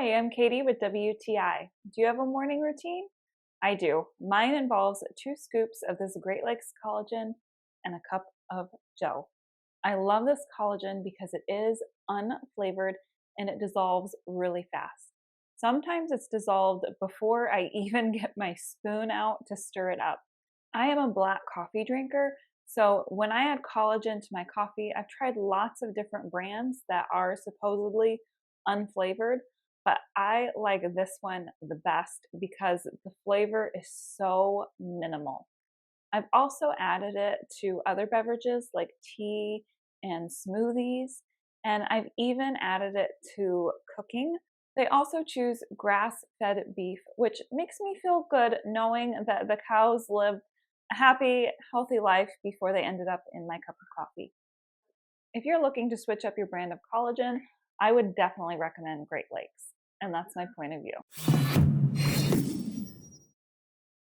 Hi, I'm Katie with WTI. Do you have a morning routine? I do. Mine involves 2 scoops of this Great Lakes collagen and a cup of Joe. I love this collagen because it is unflavored and it dissolves really fast. Sometimes it's dissolved before I even get my spoon out to stir it up. I am a black coffee drinker, so when I add collagen to my coffee, I've tried lots of different brands that are supposedly unflavored, but I like this one the best because the flavor is so minimal. I've also added it to other beverages like tea and smoothies, and I've even added it to cooking. They also choose grass-fed beef, which makes me feel good knowing that the cows lived a happy, healthy life before they ended up in my cup of coffee. If you're looking to switch up your brand of collagen, I would definitely recommend Great Lakes, and that's my point of view.